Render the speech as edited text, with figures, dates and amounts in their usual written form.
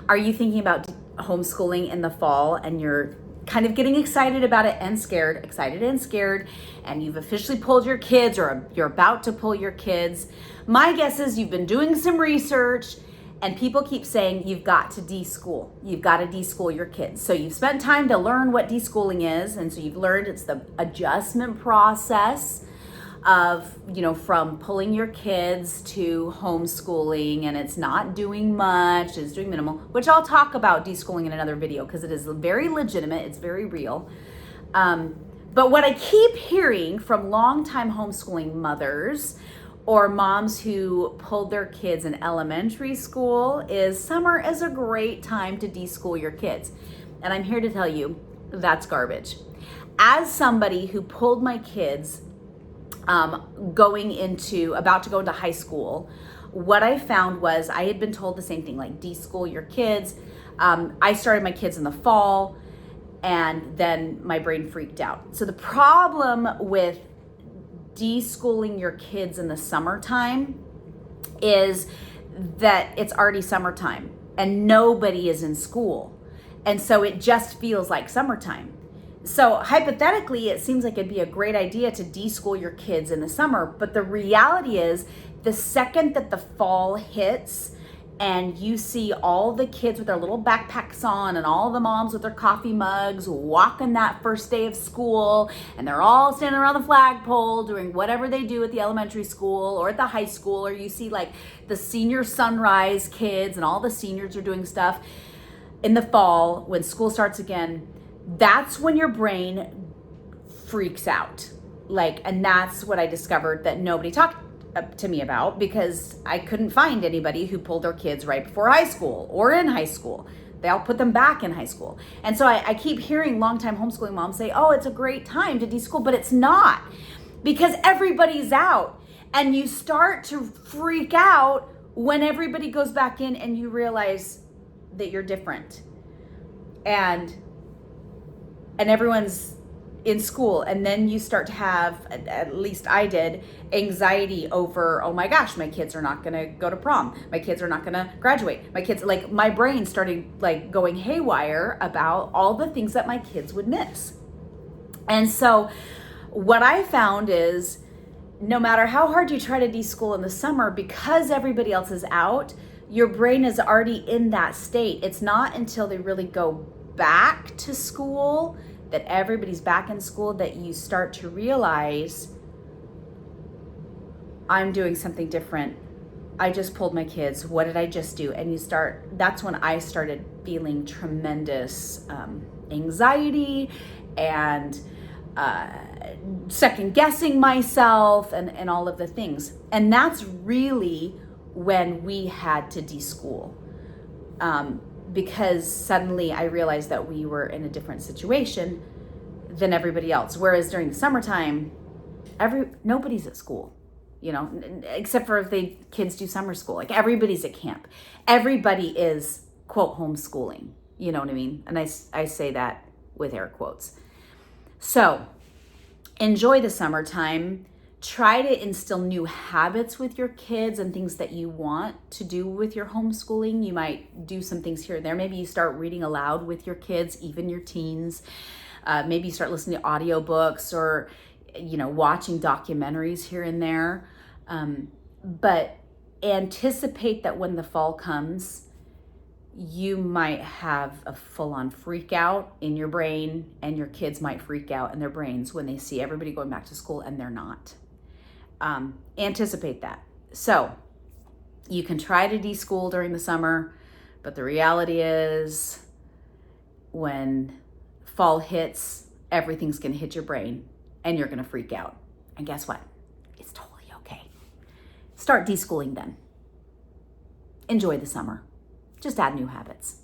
Are you thinking about homeschooling in the fall and you're kind of getting excited about it and scared, and you've officially pulled your kids or you're about to pull your kids? My guess is you've been doing some research and people keep saying you've got to deschool. You've got to deschool your kids. So you've spent time to learn what deschooling is, and so you've learned it's the adjustment process of, from pulling your kids to homeschooling, and it's not doing much, it's doing minimal, which I'll talk about deschooling in another video because it is very legitimate, it's very real. But what I keep hearing from longtime homeschooling mothers or moms who pulled their kids in elementary school is summer is a great time to deschool your kids. And I'm here to tell you that's garbage. As somebody who pulled my kids about to go into high school, what I found was I had been told the same thing, like deschool your kids. I started my kids in the fall and then my brain freaked out. So the problem with deschooling your kids in the summertime is that it's already summertime and nobody is in school. And so it just feels like summertime. So hypothetically, it seems like it'd be a great idea to deschool your kids in the summer. But the reality is the second that the fall hits and you see all the kids with their little backpacks on and all the moms with their coffee mugs walking that first day of school, and they're all standing around the flagpole doing whatever they do at the elementary school or at the high school, or you see like the senior sunrise kids and all the seniors are doing stuff in the fall when school starts again, that's when your brain freaks out. And that's what I discovered that nobody talked to me about, because I couldn't find anybody who pulled their kids right before high school or in high school. They all put them back in high school. And so I keep hearing longtime homeschooling moms say, oh, it's a great time to deschool, but it's not, because everybody's out. And you start to freak out when everybody goes back in and you realize that you're different. And everyone's in school, and then you start to have, at least I did, anxiety over, oh my gosh, my kids are not gonna go to prom, my kids are not gonna graduate, my brain started going haywire about all the things that my kids would miss. And so what I found is no matter how hard you try to deschool in the summer, because everybody else is out, your brain is already in that state. It's not until they really go back to school, that everybody's back in school, that you start to realize I'm doing something different. I just pulled my kids. What did I just do? And that's when I started feeling tremendous anxiety and second guessing myself and all of the things. And that's really when we had to deschool. Because suddenly I realized that we were in a different situation than everybody else. Whereas during the summertime, nobody's at school, except for if kids do summer school. Everybody's at camp. Everybody is, quote, homeschooling. You know what I mean? And I say that with air quotes. So enjoy the summertime. Try to instill new habits with your kids and things that you want to do with your homeschooling. You might do some things here and there. Maybe you start reading aloud with your kids, even your teens. Maybe you start listening to audiobooks or, watching documentaries here and there. But anticipate that when the fall comes, you might have a full-on freak out in your brain, and your kids might freak out in their brains when they see everybody going back to school and they're not. Anticipate that. So you can try to deschool during the summer, but the reality is when fall hits, everything's going to hit your brain and you're going to freak out. And guess what? It's totally okay. Start deschooling then. Enjoy the summer. Just add new habits.